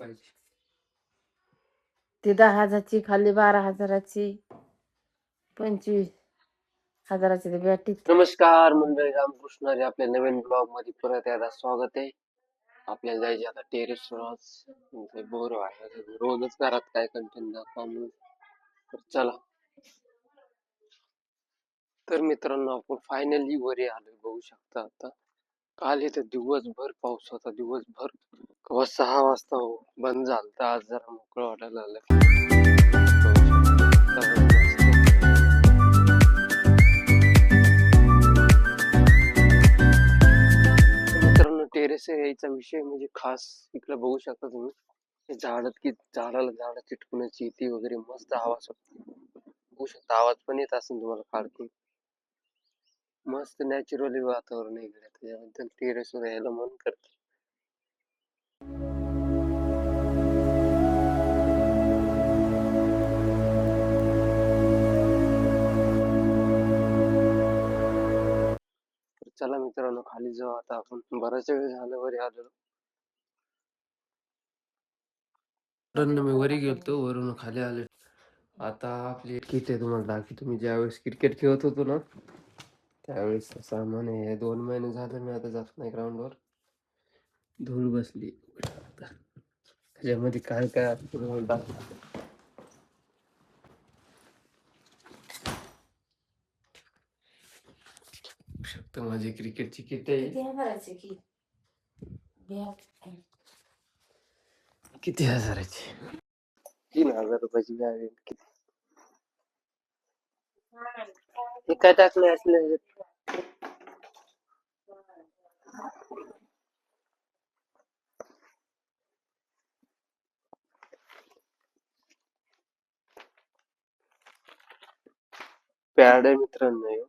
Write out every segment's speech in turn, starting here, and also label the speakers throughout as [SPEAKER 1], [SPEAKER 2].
[SPEAKER 1] रुपयाची.
[SPEAKER 2] ती 10,000ची खाली 12,000ची 25,000ची ती बॅटरी.
[SPEAKER 1] नमस्कार मंडळी, रामकृष्ण हरी. आपल्या नवीन ब्लॉग मध्ये परत एकदा स्वागत आहे. आपल्याला जायचे आता टेरेसवर. आज बोर व्हायला, रोजच घरात काय कंटेंट दाखवा. तर चला. तर मित्रांनो, आपण फायनली वरी आलोय, बघू शकता. आता काल इथे दिवसभर पाऊस होता, दिवसभर 6 वाजता बंद झाला. आज जरा मोकळं वाटायला लागलं. टेरेस यायचा विषय म्हणजे खास इकडे बघू शकता तुम्ही, झाडाला झाड चिटकण्याची ती वगैरे मस्त आवाज बघू शकता. आवाज पण येत असेल तुम्हाला काढतो. मस्त नॅचरली वातावरण आहे इकडे, त्याच्याबद्दल टेरेसवर यायला मन करत. चला मित्रांनो, खाली जाऊ आता आपण. बराच वेळ झाला वरी आलेलो. मी वरी गेलतो, वरून खाली आले. आता आपली किट आहे, तुम्हाला दाखवतो. तुम्ही ज्यावेळेस क्रिकेट खेळत होतो ना, त्यावेळेस सामान आहे. 2 महिने झाले मी आता जात नाही ग्राउंडवर. धूळ बसली त्याच्यामध्ये. काय काय असतं दाखवतो. शकतो माझी क्रिकेटची किट आहे. किती हजाराची? 3,000 रुपयाची बॅग आहे. हे काय टाकलं असलं? पॅड आहे मित्रांनो,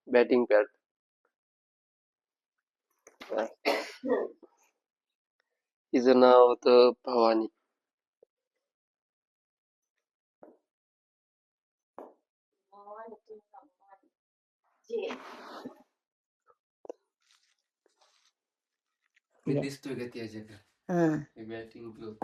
[SPEAKER 1] बॅटिंग पॅड. तिचं नाव होतं भवानी. मी दिसतोय का त्याच्याकडे? Batting glove.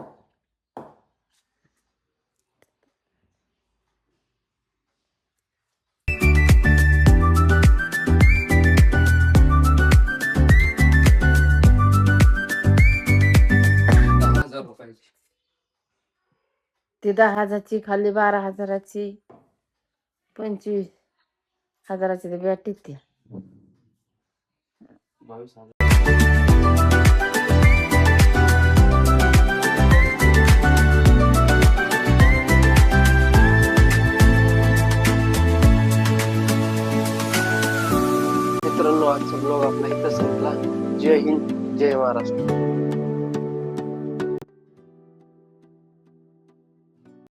[SPEAKER 2] ती 10,000ची खाली 12,000ची 25,000ची ती बॅटरी. ती
[SPEAKER 1] 22,000. मित्रांनो, आजचा ब्लॉग आपला इथं संपला. जय हिंद, जय महाराष्ट्र.